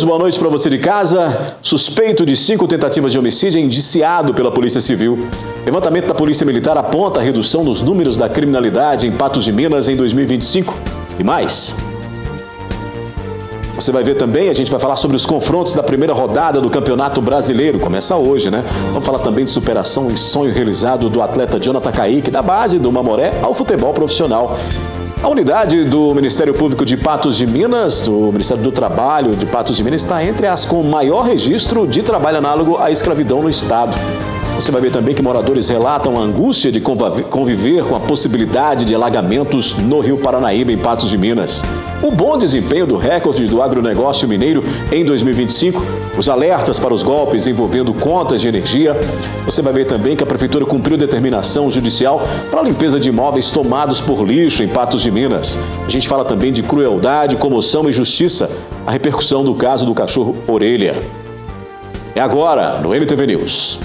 boa noite para você de casa. Suspeito de 5 tentativas de homicídio é indiciado pela Polícia Civil. Levantamento da Polícia Militar aponta a redução dos números da criminalidade em Patos de Minas em 2025. E mais. Você vai ver também, a gente vai falar sobre os confrontos da primeira rodada do Campeonato Brasileiro. Começa hoje, né? Vamos falar também de superação e sonho realizado do atleta Jonathan Kaique, da base do Mamoré ao futebol profissional. A unidade do Ministério Público de Patos de Minas, do Ministério do Trabalho de Patos de Minas, está entre as com maior registro de trabalho análogo à escravidão no estado. Você vai ver também que moradores relatam a angústia de conviver com a possibilidade de alagamentos no Rio Paranaíba, em Patos de Minas. O bom desempenho do recorde do agronegócio mineiro em 2025, os alertas para os golpes envolvendo contas de energia. Você vai ver também que a Prefeitura cumpriu determinação judicial para a limpeza de imóveis tomados por lixo em Patos de Minas. A gente fala também de crueldade, comoção e justiça, a repercussão do caso do cachorro Orelha. É agora, no NTV News.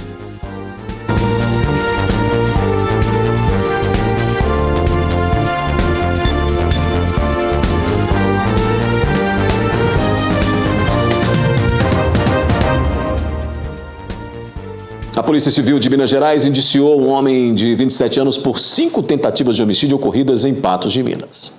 A Polícia Civil de Minas Gerais indiciou um homem de 27 anos por 5 tentativas de homicídio ocorridas em Patos de Minas.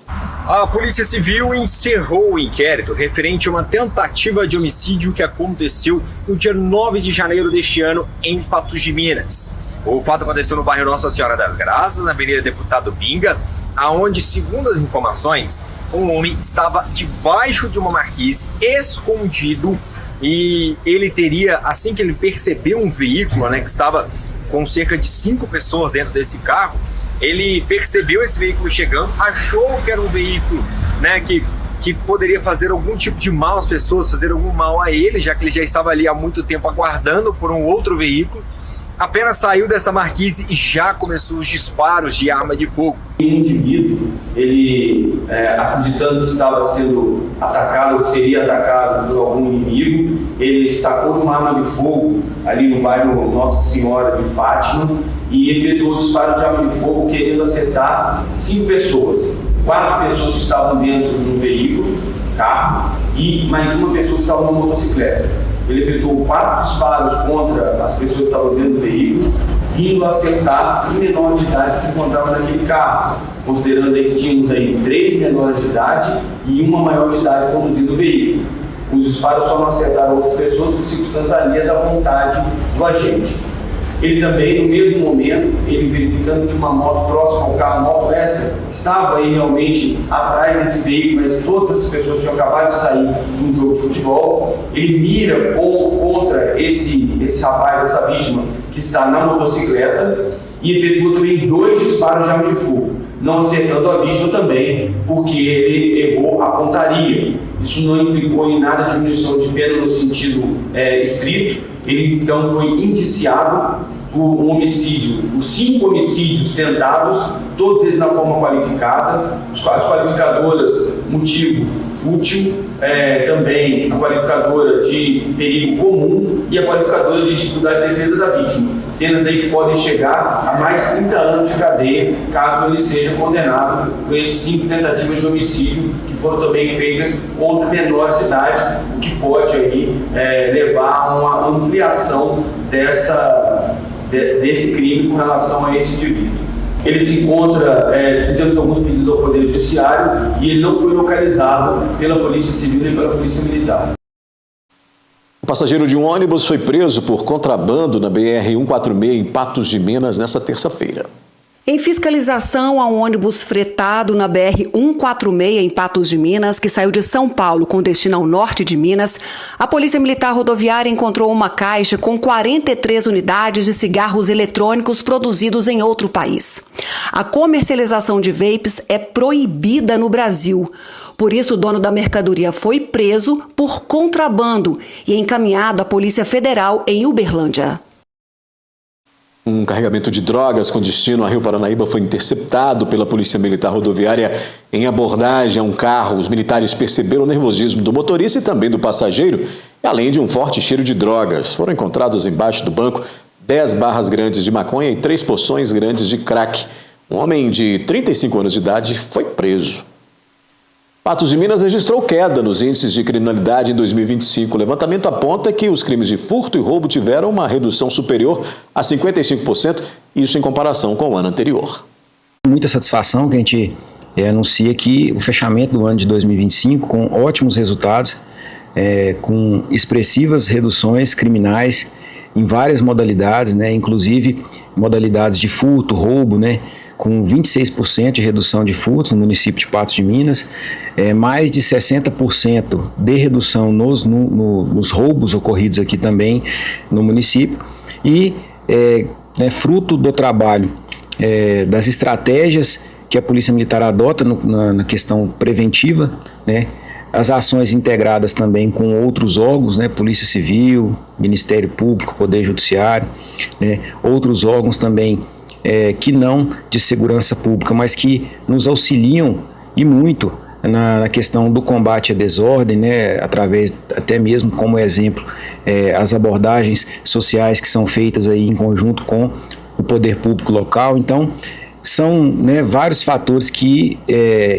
A Polícia Civil encerrou o inquérito referente a uma tentativa de homicídio que aconteceu no dia 9 de janeiro deste ano em Patos de Minas. O fato aconteceu no bairro Nossa Senhora das Graças, na Avenida Deputado Binga, aonde, segundo as informações, um homem estava debaixo de uma marquise, escondido. E ele teria, assim que ele percebeu um veículo, que estava com cerca de 5 pessoas dentro desse carro, ele percebeu esse veículo chegando, achou que era um veículo, que poderia fazer algum tipo de mal às pessoas, fazer algum mal a ele, já que ele já estava ali há muito tempo aguardando por um outro veículo. Apenas saiu dessa marquise e já começou os disparos de arma de fogo. O indivíduo, ele acreditando que estava sendo atacado ou que seria atacado por algum inimigo, ele sacou de uma arma de fogo ali no bairro Nossa Senhora de Fátima e efetuou o disparo de arma de fogo querendo acertar 5 pessoas. 4 pessoas estavam dentro de um veículo, carro, e mais uma pessoa que estava numa motocicleta. Ele efetuou 4 disparos contra as pessoas que estavam dentro do veículo, vindo acertar um menor de idade que se encontrava naquele carro, considerando aí que tínhamos aí 3 menores de idade e uma maior de idade conduzindo o veículo. Os disparos só não acertaram outras pessoas por circunstâncias alheias à vontade do agente. Ele também, no mesmo momento, ele verificando de uma moto próxima ao carro, moto essa, estava aí realmente atrás desse veículo, mas todas essas pessoas tinham acabado de sair de um jogo de futebol. Ele mira contra esse rapaz, essa vítima, que está na motocicleta, e efetua também 2 disparos de arma de fogo, não acertando a vítima também, porque ele errou a pontaria. Isso não implicou em nada de diminuição de pena no sentido estrito. Ele então foi indiciado por um homicídio, os 5 homicídios tentados, todos eles na forma qualificada, as qualificadoras motivo fútil, também a qualificadora de perigo comum e a qualificadora de dificuldade de defesa da vítima. Penas aí que podem chegar a mais de 30 anos de cadeia, caso ele seja condenado por esses 5 tentativas de homicídio que foram também feitas contra menores de idade, o que pode aí levar a uma ampliação desse crime com relação a esse indivíduo. Ele se encontra, fizemos alguns pedidos ao Poder Judiciário e ele não foi localizado pela Polícia Civil nem pela Polícia Militar. O passageiro de um ônibus foi preso por contrabando na BR-146 em Patos de Minas nesta terça-feira. Em fiscalização a um ônibus fretado na BR-146 em Patos de Minas, que saiu de São Paulo com destino ao norte de Minas, a Polícia Militar Rodoviária encontrou uma caixa com 43 unidades de cigarros eletrônicos produzidos em outro país. A comercialização de vapes é proibida no Brasil. Por isso, o dono da mercadoria foi preso por contrabando e encaminhado à Polícia Federal em Uberlândia. Um carregamento de drogas com destino a Rio Paranaíba foi interceptado pela Polícia Militar Rodoviária em abordagem a um carro. Os militares perceberam o nervosismo do motorista e também do passageiro, além de um forte cheiro de drogas. Foram encontrados embaixo do banco 10 barras grandes de maconha e 3 porções grandes de crack. Um homem de 35 anos de idade foi preso. Patos de Minas registrou queda nos índices de criminalidade em 2025. O levantamento aponta que os crimes de furto e roubo tiveram uma redução superior a 55%, isso em comparação com o ano anterior. Muita satisfação que a gente anuncia aqui o fechamento do ano de 2025 com ótimos resultados, com expressivas reduções criminais em várias modalidades, né, inclusive modalidades de furto, roubo, né, com 26% de redução de furtos no município de Patos de Minas, mais de 60% de redução nos roubos ocorridos aqui também no município e fruto do trabalho das estratégias que a Polícia Militar adota na questão preventiva, né, as ações integradas também com outros órgãos, né, Polícia Civil, Ministério Público, Poder Judiciário, né, outros órgãos também que não de segurança pública, mas que nos auxiliam e muito na questão do combate à desordem, né, através até mesmo como exemplo as abordagens sociais que são feitas aí em conjunto com o poder público local. Então são, né, vários fatores que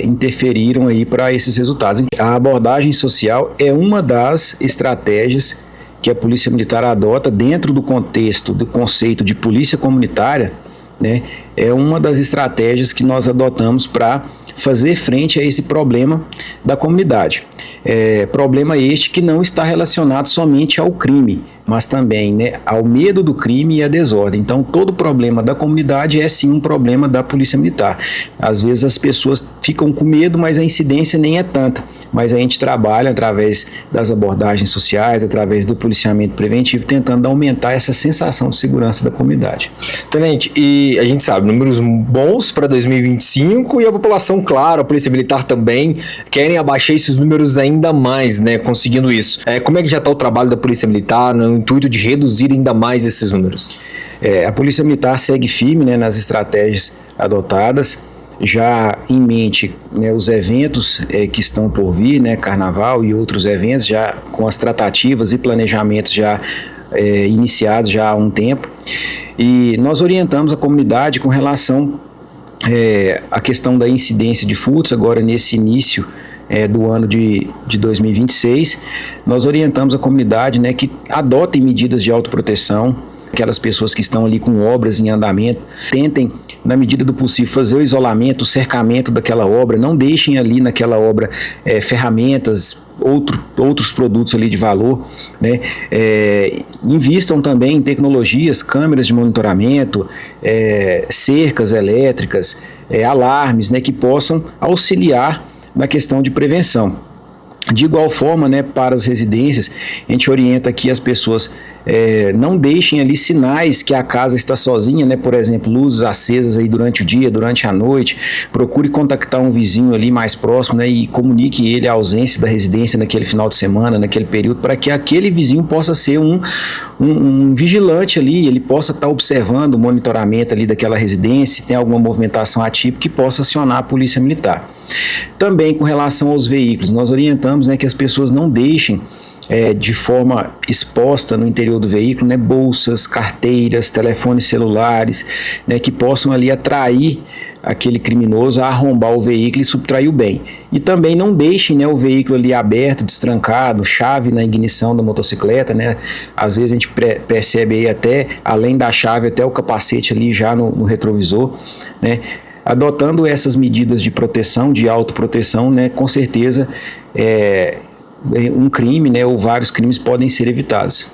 interferiram aí para esses resultados. A abordagem social é uma das estratégias que a Polícia Militar adota dentro do contexto do conceito de polícia comunitária, né, é uma das estratégias que nós adotamos para fazer frente a esse problema da comunidade. Problema este que não está relacionado somente ao crime, mas também, né, ao medo do crime e à desordem. Então, todo problema da comunidade é sim um problema da Polícia Militar. Às vezes as pessoas ficam com medo, mas a incidência nem é tanta. Mas a gente trabalha através das abordagens sociais, através do policiamento preventivo, tentando aumentar essa sensação de segurança da comunidade. Tenente, e a gente sabe, números bons para 2025 e a população, claro, a Polícia Militar também, querem abaixar esses números ainda mais, né, conseguindo isso. Como é que já está o trabalho da Polícia Militar no intuito de reduzir ainda mais esses números? A Polícia Militar segue firme, né, nas estratégias adotadas, já em mente, né, os eventos que estão por vir, né, Carnaval e outros eventos, já com as tratativas e planejamentos já iniciados já há um tempo. E nós orientamos a comunidade com relação à questão da incidência de furtos, agora nesse início do ano de 2026, nós orientamos a comunidade, né, que adotem medidas de autoproteção, aquelas pessoas que estão ali com obras em andamento, tentem, na medida do possível, fazer o isolamento, o cercamento daquela obra, não deixem ali naquela obra ferramentas, outros produtos ali de valor, né? Invistam também em tecnologias, câmeras de monitoramento, cercas elétricas, alarmes, né, que possam auxiliar na questão de prevenção. De igual forma, né, para as residências, a gente orienta que as pessoas não deixem ali sinais que a casa está sozinha, né, por exemplo, luzes acesas aí durante o dia, durante a noite. Procure contactar um vizinho ali mais próximo, né, e comunique ele a ausência da residência naquele final de semana, naquele período, para que aquele vizinho possa ser um vigilante ali, ele possa estar observando o monitoramento ali daquela residência, se tem alguma movimentação atípica que possa acionar a Polícia Militar. Também com relação aos veículos, nós orientamos, né, que as pessoas não deixem de forma exposta no interior do veículo, né, bolsas, carteiras, telefones celulares, né, que possam ali atrair aquele criminoso a arrombar o veículo e subtrair o bem. E também não deixem, né, o veículo ali aberto, destrancado, chave na ignição da motocicleta, né? Às vezes a gente percebe aí até, além da chave, até o capacete ali já no retrovisor, né? Adotando essas medidas de proteção, de autoproteção, né, com certeza um crime, né, ou vários crimes podem ser evitados.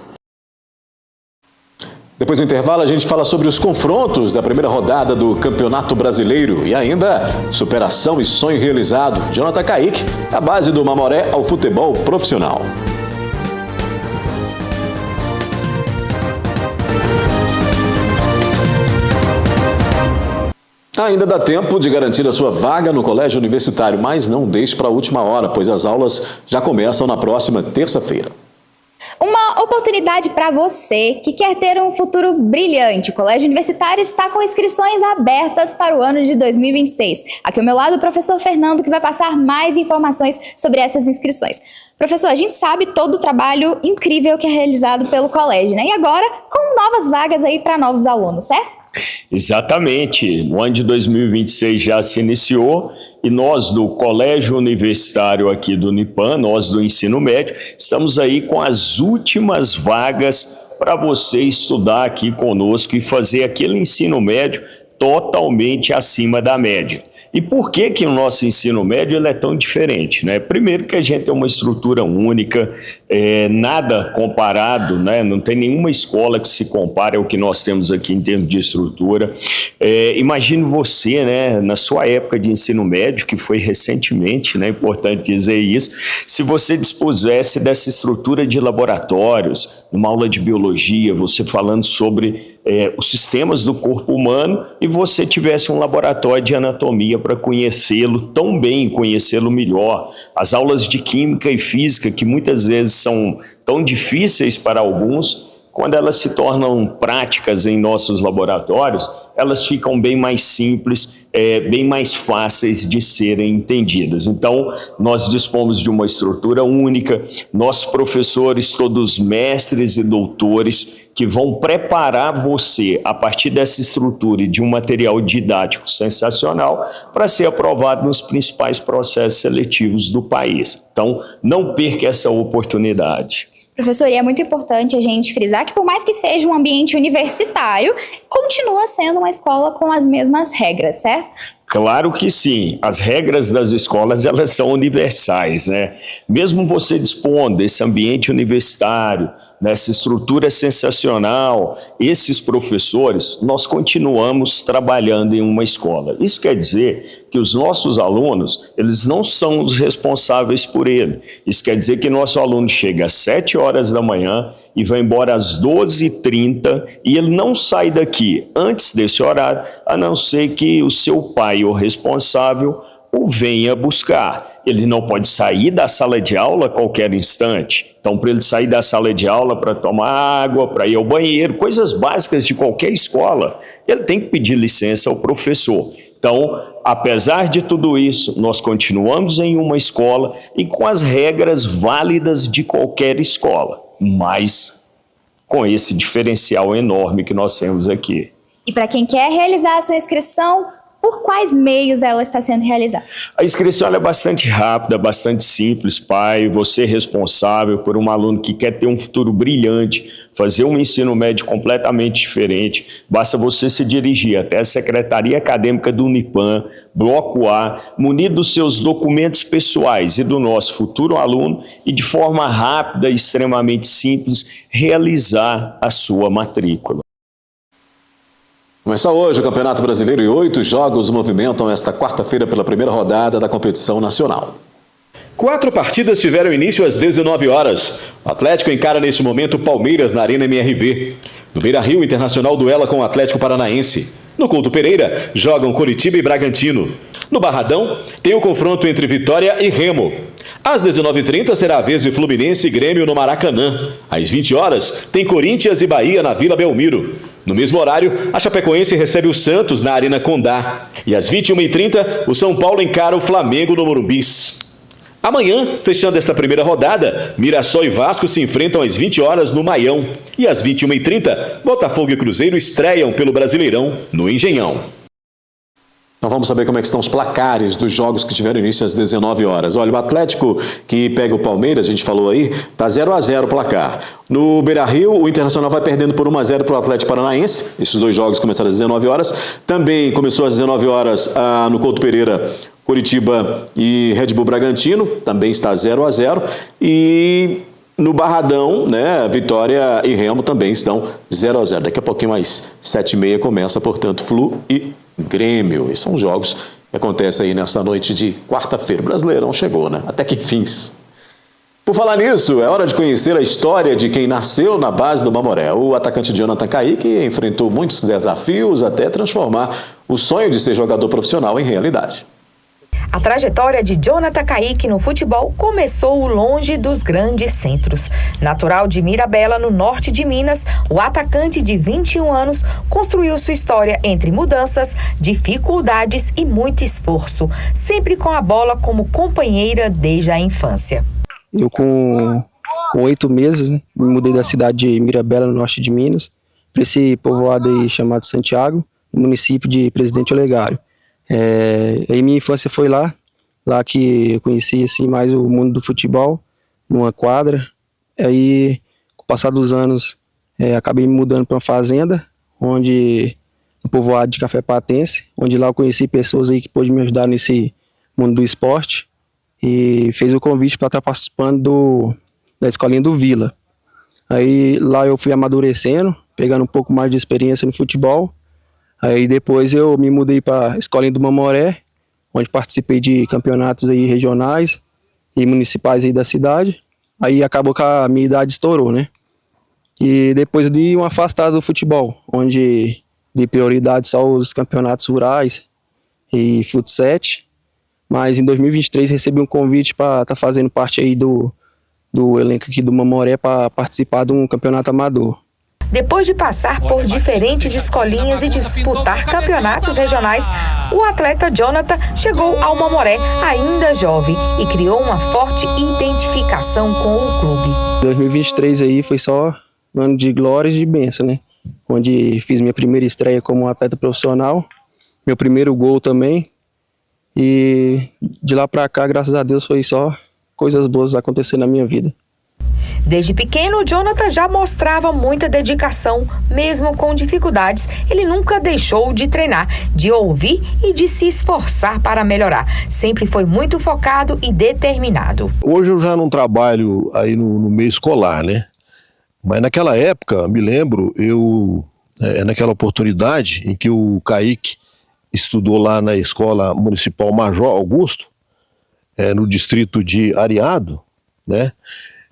Depois do intervalo, a gente fala sobre os confrontos da primeira rodada do Campeonato Brasileiro e ainda superação e sonho realizado. Jonathan Kaique, da base do Mamoré ao futebol profissional. Ainda dá tempo de garantir a sua vaga no colégio universitário, mas não deixe para a última hora, pois as aulas já começam na próxima terça-feira. Uma oportunidade para você que quer ter um futuro brilhante. O Colégio Universitário está com inscrições abertas para o ano de 2026. Aqui ao meu lado o professor Fernando, que vai passar mais informações sobre essas inscrições. Professor, a gente sabe todo o trabalho incrível que é realizado pelo colégio, né? E agora com novas vagas aí para novos alunos, certo? Exatamente, o ano de 2026 já se iniciou e nós do Colégio Universitário aqui do Unipan, nós do ensino médio, estamos aí com as últimas vagas para você estudar aqui conosco e fazer aquele ensino médio totalmente acima da média. E por que que o nosso ensino médio ele é tão diferente, né? Primeiro que a gente tem uma estrutura única, nada comparado, né? Não tem nenhuma escola que se compare ao que nós temos aqui em termos de estrutura. Imagine você, né, na sua época de ensino médio, que foi recentemente, né, importante dizer isso, se você dispusesse dessa estrutura de laboratórios, numa aula de biologia, você falando sobre os sistemas do corpo humano e você tivesse um laboratório de anatomia para conhecê-lo tão bem, conhecê-lo melhor. As aulas de química e física, que muitas vezes são tão difíceis para alguns, quando elas se tornam práticas em nossos laboratórios, elas ficam bem mais simples, bem mais fáceis de serem entendidas. Então, nós dispomos de uma estrutura única, nossos professores, todos mestres e doutores, que vão preparar você, a partir dessa estrutura e de um material didático sensacional, para ser aprovado nos principais processos seletivos do país. Então, não perca essa oportunidade. Professor, e é muito importante a gente frisar que por mais que seja um ambiente universitário, continua sendo uma escola com as mesmas regras, certo? Claro que sim, as regras das escolas elas são universais, né? Mesmo você dispondo desse ambiente universitário, nessa estrutura sensacional, esses professores, nós continuamos trabalhando em uma escola. Isso quer dizer que os nossos alunos, eles não são os responsáveis por ele. Isso quer dizer que nosso aluno chega às 7 horas da manhã e vai embora às 12h30 e ele não sai daqui antes desse horário, a não ser que o seu pai ou responsável o venha buscar. Ele não pode sair da sala de aula a qualquer instante. Então, para ele sair da sala de aula para tomar água, para ir ao banheiro, coisas básicas de qualquer escola, ele tem que pedir licença ao professor. Então, apesar de tudo isso, nós continuamos em uma escola e com as regras válidas de qualquer escola, mas com esse diferencial enorme que nós temos aqui. E para quem quer realizar a sua inscrição, por quais meios ela está sendo realizada? A inscrição é bastante rápida, bastante simples, pai. Você é responsável por um aluno que quer ter um futuro brilhante, fazer um ensino médio completamente diferente. Basta você se dirigir até a Secretaria Acadêmica do Unipan, Bloco A, munido dos seus documentos pessoais e do nosso futuro aluno e de forma rápida e extremamente simples realizar a sua matrícula. Começa hoje o Campeonato Brasileiro e 8 jogos movimentam esta quarta-feira pela primeira rodada da competição nacional. 4 partidas tiveram início às 19 horas. O Atlético encara neste momento o Palmeiras na Arena MRV. No Beira-Rio, o Internacional duela com o Atlético Paranaense. No Couto Pereira, jogam Coritiba e Bragantino. No Barradão, tem o confronto entre Vitória e Remo. Às 19h30 será a vez de Fluminense e Grêmio no Maracanã. Às 20 horas, tem Corinthians e Bahia na Vila Belmiro. No mesmo horário, a Chapecoense recebe o Santos na Arena Condá. E às 21h30, o São Paulo encara o Flamengo no Morumbis. Amanhã, fechando esta primeira rodada, Mirassol e Vasco se enfrentam às 20 horas no Maião. E às 21h30, Botafogo e Cruzeiro estreiam pelo Brasileirão no Engenhão. Então vamos saber como é que estão os placares dos jogos que tiveram início às 19 horas. Olha, o Atlético que pega o Palmeiras, a gente falou aí, tá 0-0 o placar. No Beira-Rio, o Internacional vai perdendo por 1-0 para o Atlético Paranaense. Esses dois jogos começaram às 19 horas. Também começou às 19 horas no Couto Pereira, Coritiba e Red Bull Bragantino. Também está 0-0. E no Barradão, né, Vitória e Remo também estão 0-0. Daqui a pouquinho mais 7h30 começa, portanto, Flu e Grêmio. E são jogos que acontecem aí nessa noite de quarta-feira. O Brasileirão chegou, né? Até que fins. Por falar nisso, é hora de conhecer a história de quem nasceu na base do Mamoré. O atacante Jonathan Kaique enfrentou muitos desafios até transformar o sonho de ser jogador profissional em realidade. A trajetória de Jonathan Kaique no futebol começou longe dos grandes centros. Natural de Mirabela, no norte de Minas, o atacante de 21 anos construiu sua história entre mudanças, dificuldades e muito esforço, sempre com a bola como companheira desde a infância. Eu com 8 meses, né, me mudei da cidade de Mirabela, no norte de Minas, para esse povoado aí chamado Santiago, no município de Presidente Olegário. Aí minha infância foi lá que eu conheci assim, mais o mundo do futebol, numa quadra. Aí, com o passar dos anos, acabei me mudando para uma fazenda, no povoado de Café Patense, onde lá eu conheci pessoas aí que pôde me ajudar nesse mundo do esporte, e fez o convite para estar participando da escolinha do Vila. Aí lá eu fui amadurecendo, pegando um pouco mais de experiência no futebol. Aí depois eu me mudei para a escolinha do Mamoré, onde participei de campeonatos aí regionais e municipais aí da cidade. Aí acabou que a minha idade estourou, né? E depois de um afastado do futebol, onde dei prioridade só aos campeonatos rurais e futsal. Mas em 2023 recebi um convite para estar fazendo parte aí do elenco aqui do Mamoré para participar de um campeonato amador. Depois de passar por diferentes escolinhas e disputar campeonatos regionais, o atleta Jonathan chegou ao Mamoré ainda jovem e criou uma forte identificação com o clube. 2023 aí foi só um ano de glórias e de bênção, né? Onde fiz minha primeira estreia como atleta profissional, meu primeiro gol também. E de lá pra cá, graças a Deus, foi só coisas boas acontecendo na minha vida. Desde pequeno, Jonathan já mostrava muita dedicação, mesmo com dificuldades. Ele nunca deixou de treinar, de ouvir e de se esforçar para melhorar. Sempre foi muito focado e determinado. Hoje eu já não trabalho aí no meio escolar, né? Mas naquela época, me lembro, naquela oportunidade em que o Kaique estudou lá na Escola Municipal Major Augusto, no distrito de Areado, né?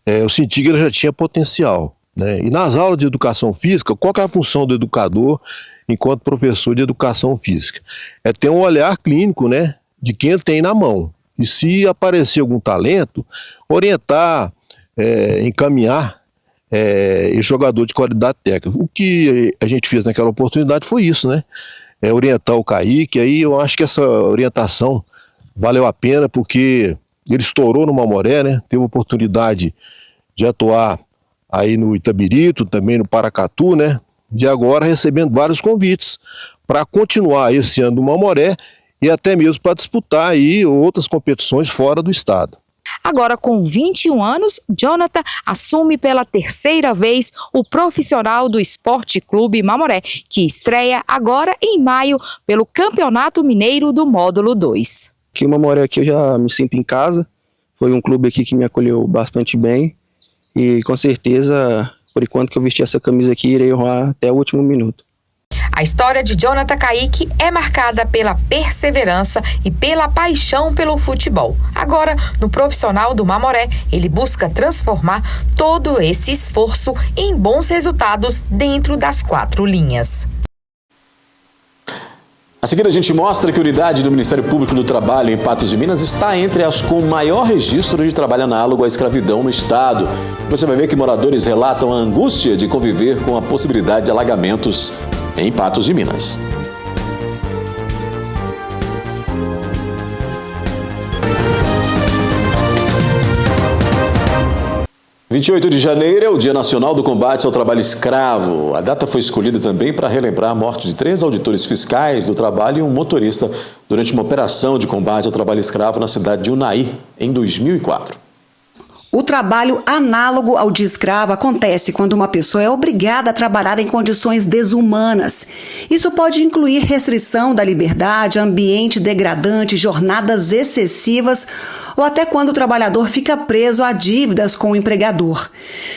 Eu senti que ele já tinha potencial, né? E nas aulas de educação física, qual que é a função do educador enquanto professor de educação física? É ter um olhar clínico, né, de quem ele tem na mão. E se aparecer algum talento, orientar, encaminhar esse jogador de qualidade técnica. O que a gente fez naquela oportunidade foi isso, né? Orientar o Kaique. Aí eu acho que essa orientação valeu a pena, porque ele estourou no Mamoré, né? Teve a oportunidade de atuar aí no Itabirito, também no Paracatu, né? E agora recebendo vários convites para continuar esse ano no Mamoré e até mesmo para disputar aí outras competições fora do estado. Agora, com 21 anos, Jonathan assume pela terceira vez o profissional do Esporte Clube Mamoré, que estreia agora em maio pelo Campeonato Mineiro do Módulo 2. Aqui o Mamoré aqui eu já me sinto em casa, foi um clube aqui que me acolheu bastante bem e com certeza, por enquanto que eu vesti essa camisa aqui, irei honrar até o último minuto. A história de Jonathan Kaique é marcada pela perseverança e pela paixão pelo futebol. Agora, no profissional do Mamoré, ele busca transformar todo esse esforço em bons resultados dentro das 4 linhas. A seguir a gente mostra que a unidade do Ministério Público do Trabalho em Patos de Minas está entre as com maior registro de trabalho análogo à escravidão no estado. Você vai ver que moradores relatam a angústia de conviver com a possibilidade de alagamentos em Patos de Minas. 28 de janeiro é o Dia Nacional do Combate ao Trabalho Escravo. A data foi escolhida também para relembrar a morte de 3 auditores fiscais do trabalho e um motorista durante uma operação de combate ao trabalho escravo na cidade de Unai, em 2004. O trabalho análogo ao de escravo acontece quando uma pessoa é obrigada a trabalhar em condições desumanas. Isso pode incluir restrição da liberdade, ambiente degradante, jornadas excessivas ou até quando o trabalhador fica preso a dívidas com o empregador.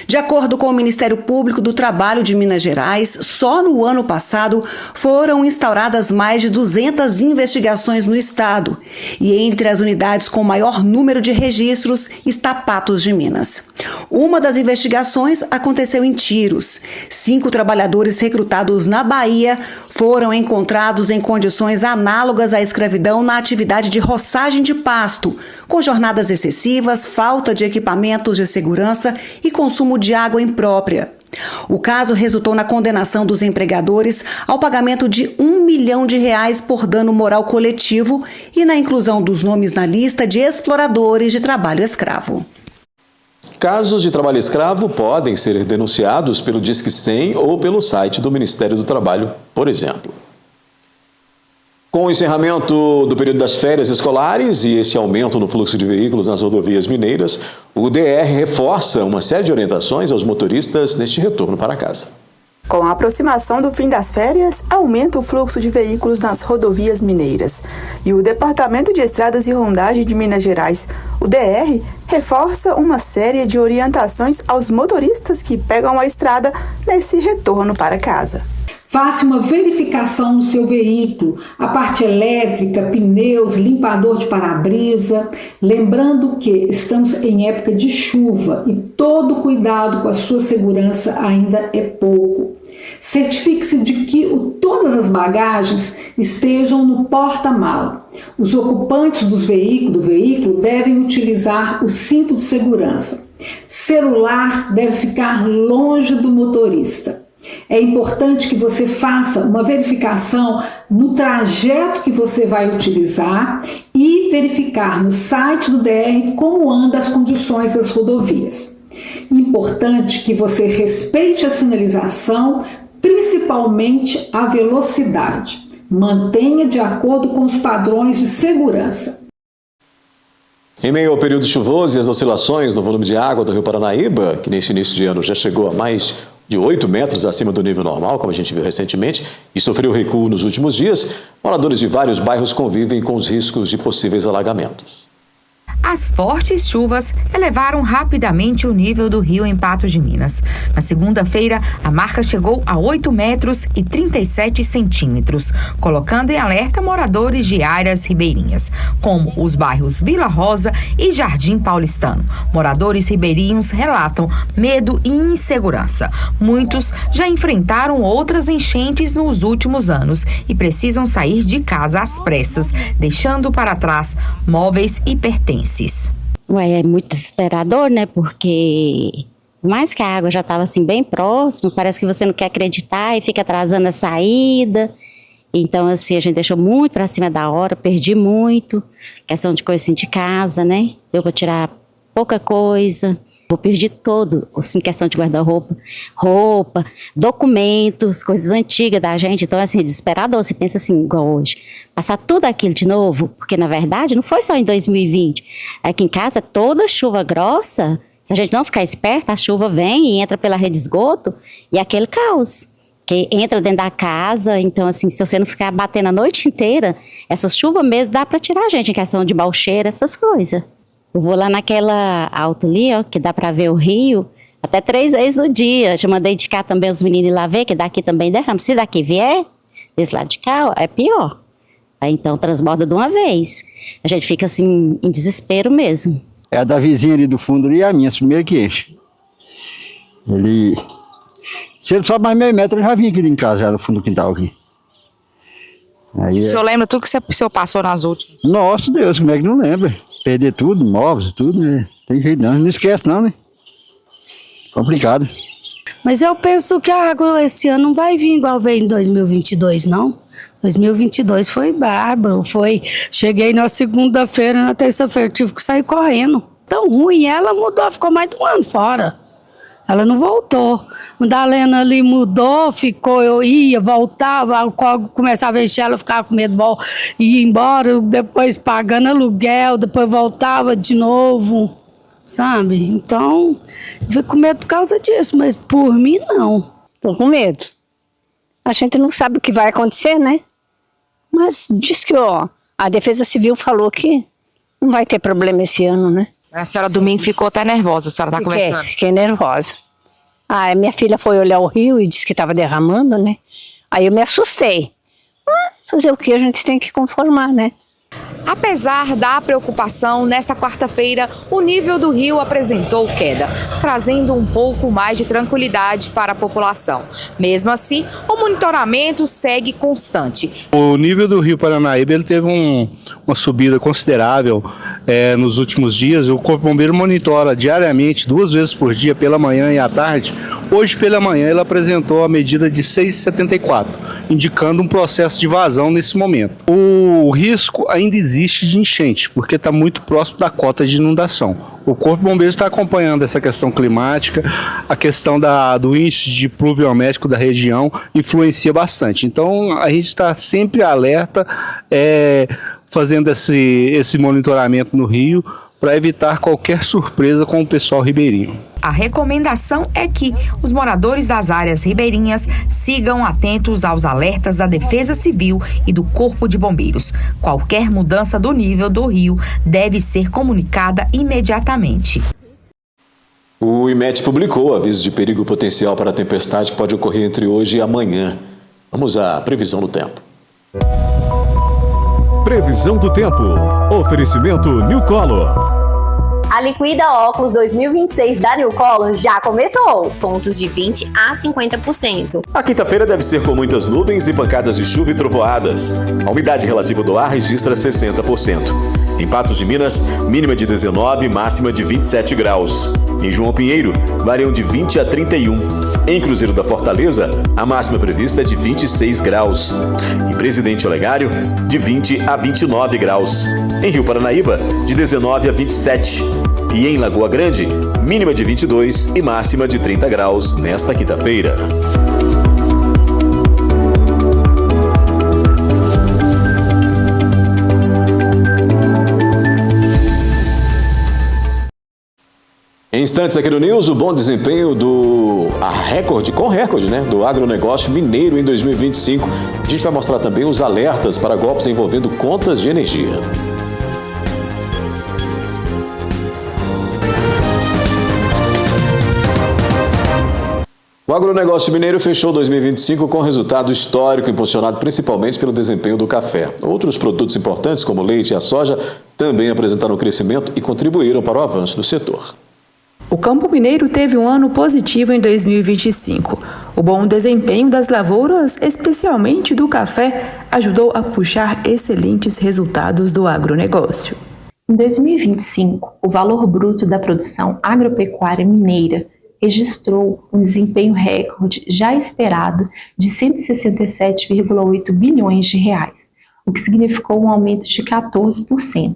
De acordo com o Ministério Público do Trabalho de Minas Gerais, só no ano passado foram instauradas mais de 200 investigações no estado. E entre as unidades com maior número de registros está Patos de Minas. Uma das investigações aconteceu em Tiros. 5 trabalhadores recrutados na Bahia foram encontrados em condições análogas à escravidão na atividade de roçagem de pasto, com jornadas excessivas, falta de equipamentos de segurança e consumo de água imprópria. O caso resultou na condenação dos empregadores ao pagamento de R$1 milhão por dano moral coletivo e na inclusão dos nomes na lista de exploradores de trabalho escravo. Casos de trabalho escravo podem ser denunciados pelo Disque 100 ou pelo site do Ministério do Trabalho, por exemplo. Com o encerramento do período das férias escolares e esse aumento no fluxo de veículos nas rodovias mineiras, o DR reforça uma série de orientações aos motoristas neste retorno para casa. Com a aproximação do fim das férias, aumenta o fluxo de veículos nas rodovias mineiras. E o Departamento de Estradas e Rondagem de Minas Gerais, o DR, reforça uma série de orientações aos motoristas que pegam a estrada nesse retorno para casa. Faça uma verificação no seu veículo, a parte elétrica, pneus, limpador de para-brisa. Lembrando que estamos em época de chuva e todo cuidado com a sua segurança ainda é pouco. Certifique-se de que todas as bagagens estejam no porta-mala. Os ocupantes do veículo devem utilizar o cinto de segurança. Celular deve ficar longe do motorista. É importante que você faça uma verificação no trajeto que você vai utilizar e verificar no site do DR como andam as condições das rodovias. Importante que você respeite a sinalização, principalmente a velocidade. Mantenha de acordo com os padrões de segurança. Em meio ao período chuvoso e as oscilações no volume de água do Rio Paranaíba, que neste início de ano já chegou a mais de 8 metros acima do nível normal, como a gente viu recentemente, e sofreu recuo nos últimos dias, moradores de vários bairros convivem com os riscos de possíveis alagamentos. As fortes chuvas elevaram rapidamente o nível do rio em Patos de Minas. Na segunda-feira, a marca chegou a 8 metros e 37 centímetros, colocando em alerta moradores de áreas ribeirinhas, como os bairros Vila Rosa e Jardim Paulistano. Moradores ribeirinhos relatam medo e insegurança. Muitos já enfrentaram outras enchentes nos últimos anos e precisam sair de casa às pressas, deixando para trás móveis e pertences. É muito desesperador, né? Porque mais que a água já estava assim bem próxima, parece que você não quer acreditar e fica atrasando a saída. Então, assim, a gente deixou muito para cima da hora, perdi muito. Questão de coisa assim de casa, né? Deu para tirar pouca coisa. Eu perdi todo, assim, questão de guarda-roupa, roupa, documentos, coisas antigas da gente. Então, assim, é desesperador. Você pensa assim, igual hoje, passar tudo aquilo de novo, porque, na verdade, não foi só em 2020. Aqui em casa, toda chuva grossa, se a gente não ficar esperta, a chuva vem e entra pela rede de esgoto e é aquele caos, que entra dentro da casa. Então, assim, se você não ficar batendo a noite inteira, essas chuvas mesmo dá para tirar a gente em questão de balcheira, essas coisas. Eu vou lá naquela alta ali, ó, que dá para ver o rio, até 3 vezes no dia. Já mandei indicar também os meninos ir lá ver, que daqui também derrama. Se daqui vier, desse lado de cá, ó, é pior. Aí então transborda de uma vez. A gente fica assim, em desespero mesmo. É a da vizinha ali do fundo ali, a minha, primeiro que enche. Se ele sobe mais meio metro, eu já vim aqui em casa, já no fundo do quintal aqui. Aí, o senhor lembra tudo que o senhor passou nas últimas? Nossa Deus, como é que não lembra? Perder tudo, móveis, tudo, né? Tem jeito não esquece não, né? Complicado. Mas eu penso que a água esse ano não vai vir igual veio em 2022, não. 2022 foi bárbaro, cheguei na segunda-feira, na terça-feira tive que sair correndo. Tão ruim, ela mudou, ficou mais de um ano fora. Ela não voltou. Madalena ali mudou, ficou, eu ia, voltava, começava a encher, ela ficava com medo, ia embora, depois pagando aluguel, depois voltava de novo, sabe? Então, eu fico com medo por causa disso, mas por mim não. Tô com medo. A gente não sabe o que vai acontecer, né? Mas diz que a Defesa Civil falou que não vai ter problema esse ano, né? A senhora domingo ficou até nervosa, a senhora tá conversando? Fiquei nervosa. Minha filha foi olhar o rio e disse que estava derramando, né? Aí eu me assustei. Fazer o que? A gente tem que conformar, né? Apesar da preocupação, nesta quarta-feira, o nível do rio apresentou queda, trazendo um pouco mais de tranquilidade para a população. Mesmo assim, o monitoramento segue constante. O nível do rio Paranaíba ele teve uma subida considerável nos últimos dias. O Corpo Bombeiro monitora diariamente, 2 vezes por dia, pela manhã e à tarde. Hoje, pela manhã, ele apresentou a medida de 6,74, indicando um processo de vazão nesse momento. O o risco ainda existe de enchente, porque está muito próximo da cota de inundação. O Corpo de Bombeiros está acompanhando essa questão climática, a questão do índice de pluviométrico da região influencia bastante. Então, a gente está sempre alerta, fazendo esse monitoramento no rio, para evitar qualquer surpresa com o pessoal ribeirinho. A recomendação é que os moradores das áreas ribeirinhas sigam atentos aos alertas da Defesa Civil e do Corpo de Bombeiros. Qualquer mudança do nível do rio deve ser comunicada imediatamente. O IMET publicou aviso de perigo potencial para a tempestade que pode ocorrer entre hoje e amanhã. Vamos à previsão do tempo. Previsão do tempo. Oferecimento New Color. A Liquida Óculos 2026 da New Color já começou. Pontos de 20% a 50%. A quinta-feira deve ser com muitas nuvens e pancadas de chuva e trovoadas. A umidade relativa do ar registra 60%. Em Patos de Minas, mínima de 19 e máxima de 27 graus. Em João Pinheiro, variam de 20 a 31. Em Cruzeiro da Fortaleza, a máxima prevista é de 26 graus. Em Presidente Olegário, de 20 a 29 graus. Em Rio Paranaíba, de 19 a 27. E em Lagoa Grande, mínima de 22 e máxima de 30 graus nesta quinta-feira. Em instantes aqui no News, o bom desempenho do agronegócio mineiro em 2025. A gente vai mostrar também os alertas para golpes envolvendo contas de energia. O agronegócio mineiro fechou 2025 com resultado histórico, impulsionado principalmente pelo desempenho do café. Outros produtos importantes, como o leite e a soja, também apresentaram crescimento e contribuíram para o avanço do setor. O campo mineiro teve um ano positivo em 2025. O bom desempenho das lavouras, especialmente do café, ajudou a puxar excelentes resultados do agronegócio. Em 2025, o valor bruto da produção agropecuária mineira registrou um desempenho recorde já esperado de 167,8 bilhões de reais, o que significou um aumento de 14%.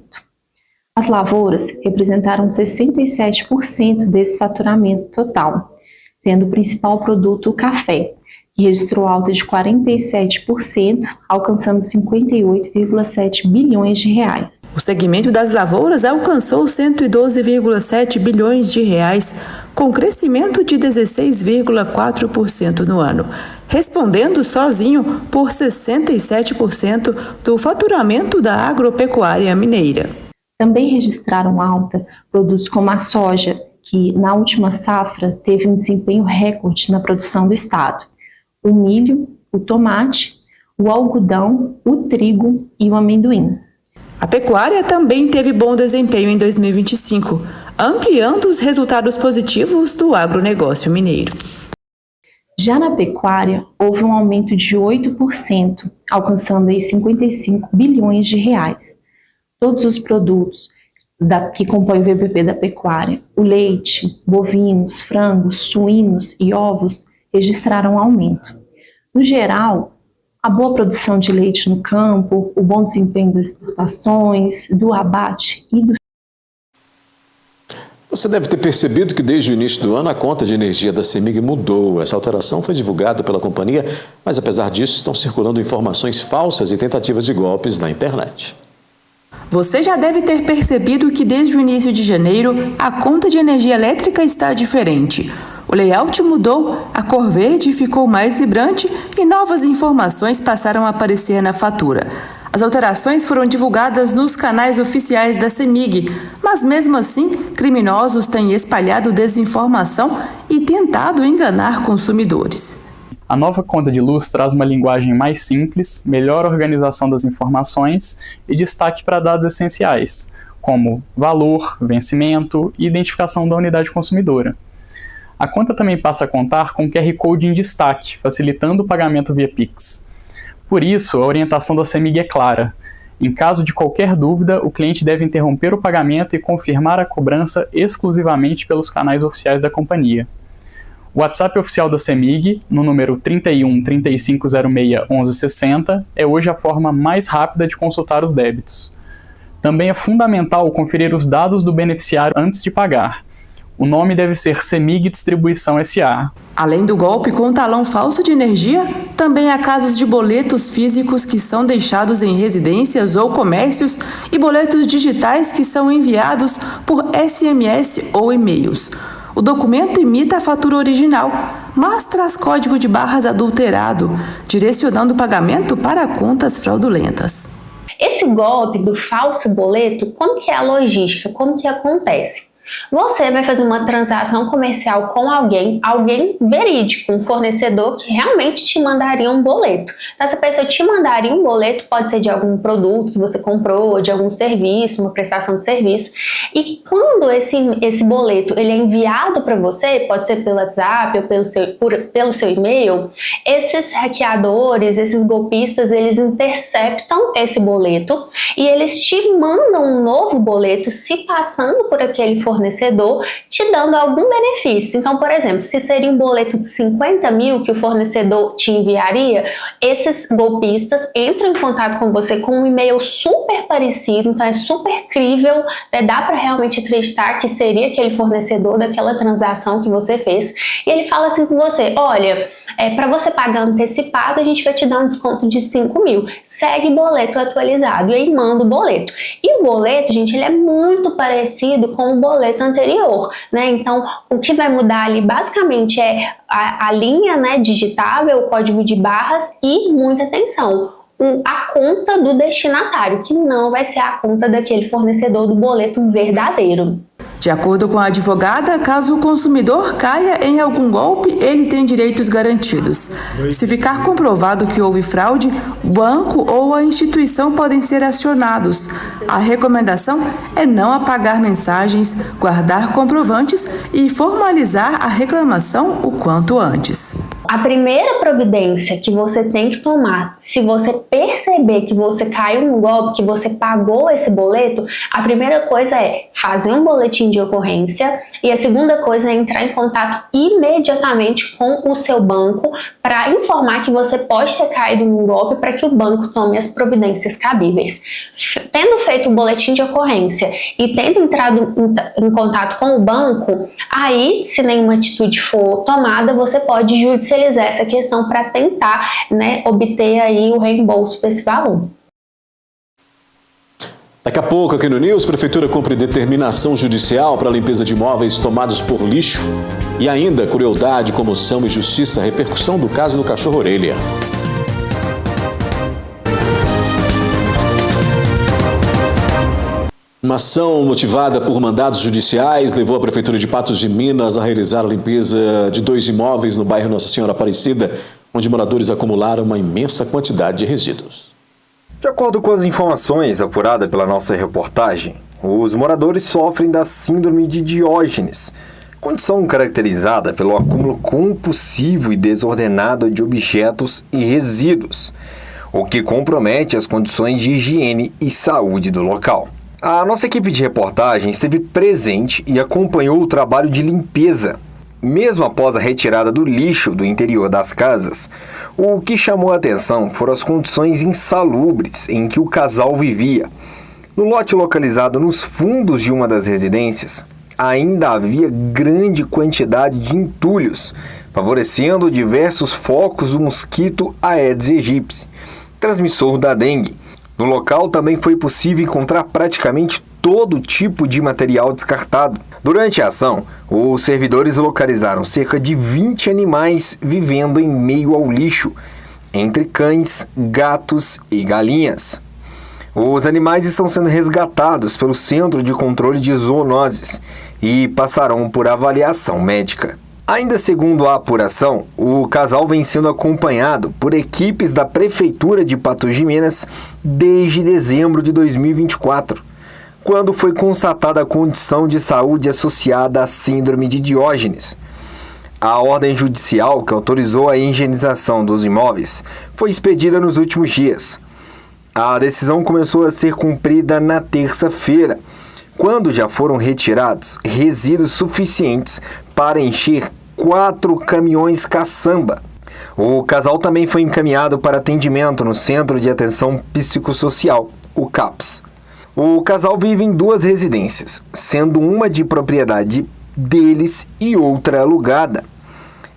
As lavouras representaram 67% desse faturamento total, sendo o principal produto o café, que registrou alta de 47%, alcançando 58,7 bilhões de reais. O segmento das lavouras alcançou 112,7 bilhões de reais, com crescimento de 16,4% no ano, respondendo sozinho por 67% do faturamento da agropecuária mineira. Também registraram alta produtos como a soja, que na última safra teve um desempenho recorde na produção do estado, o milho, o tomate, o algodão, o trigo e o amendoim. A pecuária também teve bom desempenho em 2025, ampliando os resultados positivos do agronegócio mineiro. Já na pecuária, houve um aumento de 8%, alcançando aí 55 bilhões de reais. Todos os produtos que compõem o VBP da pecuária, o leite, bovinos, frangos, suínos e ovos, registraram aumento. No geral, a boa produção de leite no campo, o bom desempenho das exportações, do abate e do... Você deve ter percebido que desde o início do ano a conta de energia da CEMIG mudou. Essa alteração foi divulgada pela companhia, mas apesar disso estão circulando informações falsas e tentativas de golpes na internet. Você já deve ter percebido que desde o início de janeiro a conta de energia elétrica está diferente. O layout mudou, a cor verde ficou mais vibrante e novas informações passaram a aparecer na fatura. As alterações foram divulgadas nos canais oficiais da CEMIG, mas mesmo assim, criminosos têm espalhado desinformação e tentado enganar consumidores. A nova conta de luz traz uma linguagem mais simples, melhor organização das informações e destaque para dados essenciais, como valor, vencimento e identificação da unidade consumidora. A conta também passa a contar com QR Code em destaque, facilitando o pagamento via Pix. Por isso, a orientação da CEMIG é clara. Em caso de qualquer dúvida, o cliente deve interromper o pagamento e confirmar a cobrança exclusivamente pelos canais oficiais da companhia. O WhatsApp oficial da CEMIG, no número 31 3506 1160, é hoje a forma mais rápida de consultar os débitos. Também é fundamental conferir os dados do beneficiário antes de pagar. O nome deve ser CEMIG Distribuição S.A. Além do golpe com talão falso de energia, também há casos de boletos físicos que são deixados em residências ou comércios e boletos digitais que são enviados por SMS ou e-mails. O documento imita a fatura original, mas traz código de barras adulterado, direcionando o pagamento para contas fraudulentas. Esse golpe do falso boleto, como que é a logística? Como que acontece? Você vai fazer uma transação comercial com alguém verídico, um fornecedor que realmente te mandaria um boleto. Essa pessoa te mandaria um boleto, pode ser de algum produto que você comprou, de algum serviço, uma prestação de serviço. E quando esse boleto ele é enviado para você, pode ser pelo WhatsApp ou pelo seu e-mail, esses hackeadores, esses golpistas, eles interceptam esse boleto e eles te mandam um novo boleto se passando por aquele fornecedor, te dando algum benefício. Então, por exemplo, se seria um boleto de 50 mil que o fornecedor te enviaria, esses golpistas entram em contato com você com um e-mail super parecido, então é super crível, né? Dá para realmente acreditar que seria aquele fornecedor daquela transação que você fez. E ele fala assim com você: olha, para você pagar antecipado, a gente vai te dar um desconto de 5 mil. Segue boleto atualizado. E aí manda o boleto. E o boleto, gente, ele é muito parecido com o boleto anterior, né? Então, o que vai mudar ali basicamente é a linha, né, digitável, o código de barras e, muita atenção, a conta do destinatário, que não vai ser a conta daquele fornecedor do boleto verdadeiro. De acordo com a advogada, caso o consumidor caia em algum golpe, ele tem direitos garantidos. Se ficar comprovado que houve fraude, o banco ou a instituição podem ser acionados. A recomendação é não apagar mensagens, guardar comprovantes e formalizar a reclamação o quanto antes. A primeira providência que você tem que tomar, se você perceber que você caiu no golpe, que você pagou esse boleto, a primeira coisa é fazer um boletim de ocorrência e a segunda coisa é entrar em contato imediatamente com o seu banco para informar que você pode ter caído num golpe para que o banco tome as providências cabíveis. Tendo feito o boletim de ocorrência e tendo entrado em contato com o banco, aí, se nenhuma atitude for tomada, você pode judicializar essa questão para tentar, né, obter aí o reembolso desse valor. Daqui a pouco, aqui no News, Prefeitura cumpre determinação judicial para a limpeza de imóveis tomados por lixo. E ainda, crueldade, comoção e justiça, repercussão do caso no cachorro-orelha. Uma ação motivada por mandados judiciais levou a Prefeitura de Patos de Minas a realizar a limpeza de 2 imóveis no bairro Nossa Senhora Aparecida, onde moradores acumularam uma imensa quantidade de resíduos. De acordo com as informações apuradas pela nossa reportagem, os moradores sofrem da síndrome de Diógenes, condição caracterizada pelo acúmulo compulsivo e desordenado de objetos e resíduos, o que compromete as condições de higiene e saúde do local. A nossa equipe de reportagem esteve presente e acompanhou o trabalho de limpeza. Mesmo após a retirada do lixo do interior das casas, o que chamou a atenção foram as condições insalubres em que o casal vivia. No lote localizado nos fundos de uma das residências, ainda havia grande quantidade de entulhos, favorecendo diversos focos do mosquito Aedes aegypti, transmissor da dengue. No local também foi possível encontrar praticamente todo tipo de material descartado. Durante a ação, os servidores localizaram cerca de 20 animais vivendo em meio ao lixo, entre cães, gatos e galinhas. Os animais estão sendo resgatados pelo Centro de Controle de Zoonoses e passarão por avaliação médica. Ainda segundo a apuração, o casal vem sendo acompanhado por equipes da Prefeitura de Patos de Minas desde dezembro de 2024, quando foi constatada a condição de saúde associada à síndrome de Diógenes. A ordem judicial que autorizou a higienização dos imóveis foi expedida nos últimos dias. A decisão começou a ser cumprida na terça-feira, quando já foram retirados resíduos suficientes para encher 4 caminhões caçamba. O casal também foi encaminhado para atendimento no Centro de Atenção Psicossocial, o CAPS. O casal vive em 2 residências, sendo uma de propriedade deles e outra alugada.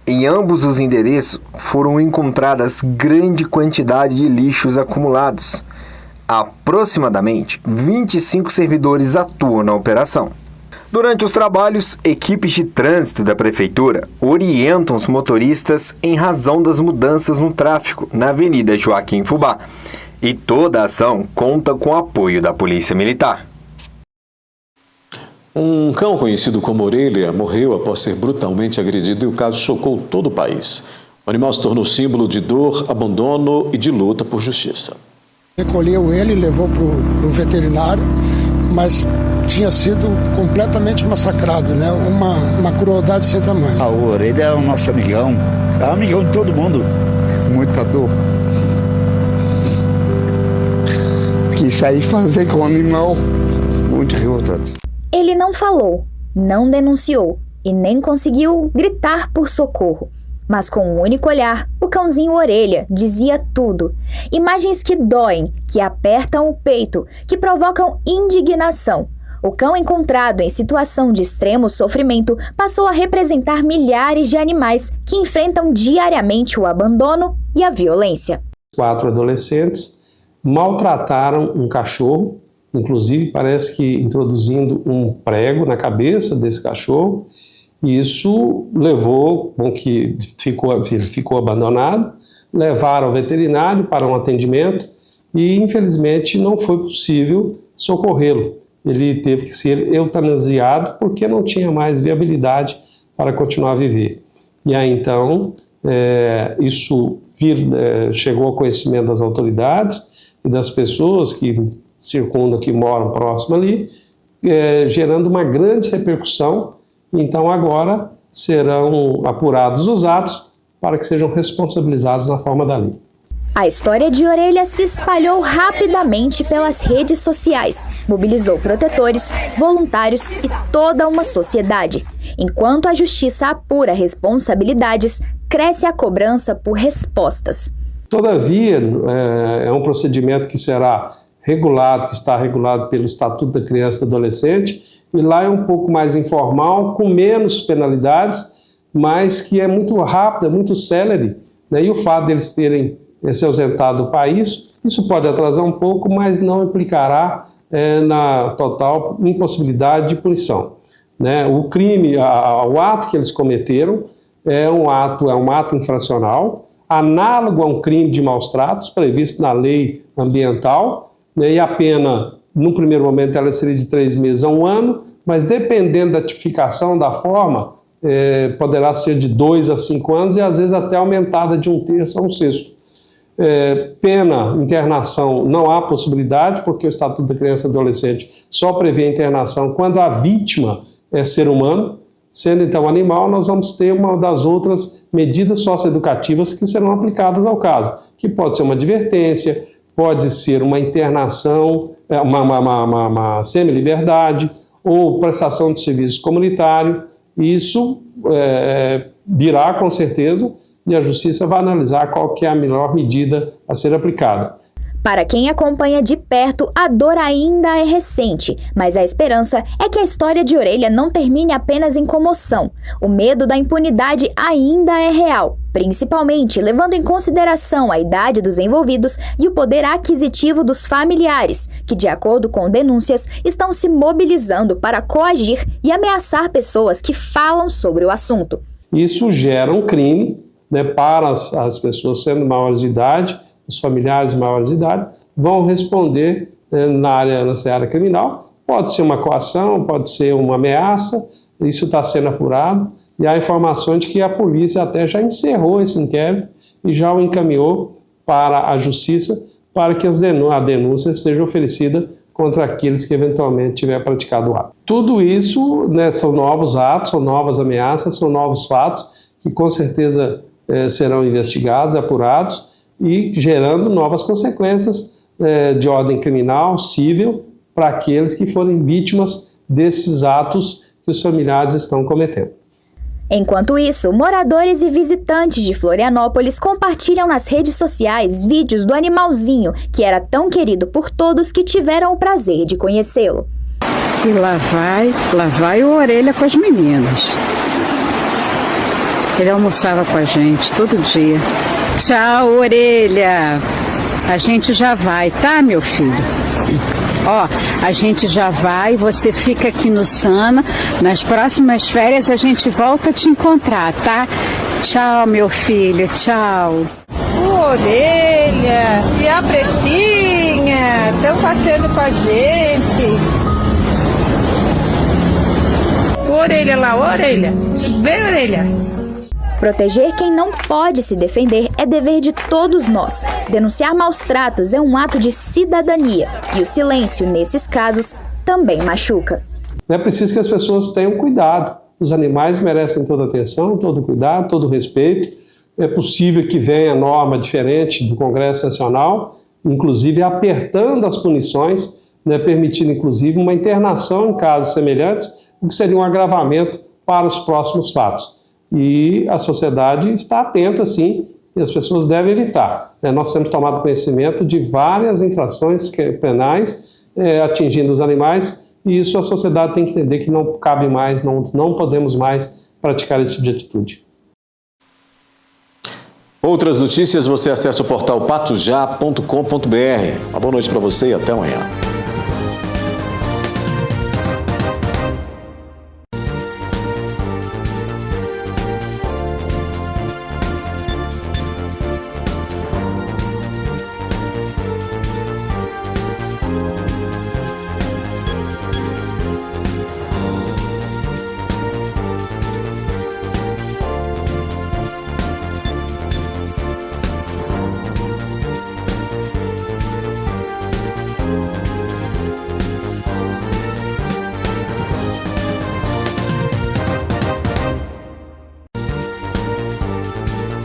Em ambos os endereços foram encontradas grande quantidade de lixos acumulados. Aproximadamente 25 servidores atuam na operação. Durante os trabalhos, equipes de trânsito da Prefeitura orientam os motoristas em razão das mudanças no tráfego na Avenida Joaquim Fubá. E toda a ação conta com o apoio da Polícia Militar. Um cão conhecido como Orelha morreu após ser brutalmente agredido e o caso chocou todo o país. O animal se tornou símbolo de dor, abandono e de luta por justiça. Recolheu ele, levou para o veterinário, mas tinha sido completamente massacrado, né? Uma crueldade sem tamanho. O Orelha é o nosso amigão, é um amigão de todo mundo. Muita dor. Quis sair fazer com o animal muito revoltado. Ele não falou, não denunciou e nem conseguiu gritar por socorro. Mas com um único olhar, o cãozinho Orelha dizia tudo. Imagens que doem, que apertam o peito, que provocam indignação. O cão encontrado em situação de extremo sofrimento passou a representar milhares de animais que enfrentam diariamente o abandono e a violência. 4 adolescentes maltrataram um cachorro, inclusive parece que introduzindo um prego na cabeça desse cachorro. Isso levou com que ficou abandonado, levaram ao veterinário para um atendimento e infelizmente não foi possível socorrê-lo. Ele teve que ser eutanasiado porque não tinha mais viabilidade para continuar a viver. E aí então isso chegou ao conhecimento das autoridades e das pessoas que circundam, que moram próximo ali, gerando uma grande repercussão. Então agora serão apurados os atos para que sejam responsabilizados na forma da lei. A história de Orelha se espalhou rapidamente pelas redes sociais, mobilizou protetores, voluntários e toda uma sociedade. Enquanto a justiça apura responsabilidades, cresce a cobrança por respostas. Todavia, é um procedimento que será regulado, que está regulado pelo Estatuto da Criança e do Adolescente, e lá é um pouco mais informal, com menos penalidades, mas que é muito rápido, é muito célere, né? E o fato deles terem se ausentado do país, isso pode atrasar um pouco, mas não implicará na total impossibilidade de punição, né? O crime, o ato que eles cometeram é um ato infracional, análogo a um crime de maus tratos previsto na lei ambiental, né? E a pena, no primeiro momento, ela seria de 3 meses a 1 ano, mas dependendo da tipificação da forma, poderá ser de 2 a 5 anos e às vezes até aumentada de 1/3 a 1/6. Pena, internação, não há possibilidade, porque o Estatuto da Criança e Adolescente só prevê a internação quando a vítima é ser humano. Sendo então animal, nós vamos ter uma das outras medidas socioeducativas que serão aplicadas ao caso, que pode ser uma advertência, pode ser uma internação, uma semi-liberdade ou prestação de serviço comunitário. Isso virá com certeza e a Justiça vai analisar qual que é a melhor medida a ser aplicada. Para quem acompanha de perto, a dor ainda é recente, mas a esperança é que a história de Orelha não termine apenas em comoção. O medo da impunidade ainda é real, principalmente levando em consideração a idade dos envolvidos e o poder aquisitivo dos familiares, que, de acordo com denúncias, estão se mobilizando para coagir e ameaçar pessoas que falam sobre o assunto. Isso gera um crime, né, para as pessoas sendo maiores de idade. Os familiares maiores de idade vão responder na seara criminal. Pode ser uma coação, pode ser uma ameaça, isso está sendo apurado, e há informações de que a polícia até já encerrou esse inquérito e já o encaminhou para a Justiça para que a denúncia seja oferecida contra aqueles que eventualmente tiverem praticado o ato. Tudo isso, né, são novos atos, são novas ameaças, são novos fatos que com certeza serão investigados, apurados, e gerando novas consequências de ordem criminal, civil, para aqueles que forem vítimas desses atos que os familiares estão cometendo. Enquanto isso, moradores e visitantes de Florianópolis compartilham nas redes sociais vídeos do animalzinho, que era tão querido por todos que tiveram o prazer de conhecê-lo. E lá vai o Orelha com as meninas. Ele almoçava com a gente todo dia. Tchau, Orelha! A gente já vai, tá, meu filho? Ó, a gente já vai, você fica aqui no Sana. Nas próximas férias a gente volta a te encontrar, tá? Tchau, meu filho, tchau. Orelha e a Pretinha estão passeando com a gente. Orelha lá, Orelha. Vem, Orelha. Proteger quem não pode se defender é dever de todos nós. Denunciar maus tratos é um ato de cidadania e o silêncio, nesses casos, também machuca. É preciso que as pessoas tenham cuidado. Os animais merecem toda atenção, todo cuidado, todo respeito. É possível que venha norma diferente do Congresso Nacional, inclusive apertando as punições, permitindo inclusive uma internação em casos semelhantes, o que seria um agravamento para os próximos fatos. E a sociedade está atenta, sim, e as pessoas devem evitar. Nós temos tomado conhecimento de várias infrações penais atingindo os animais, e isso a sociedade tem que entender que não cabe mais, não podemos mais praticar esse tipo de atitude. Outras notícias você acessa o portal patujá.com.br. Uma boa noite para você e até amanhã.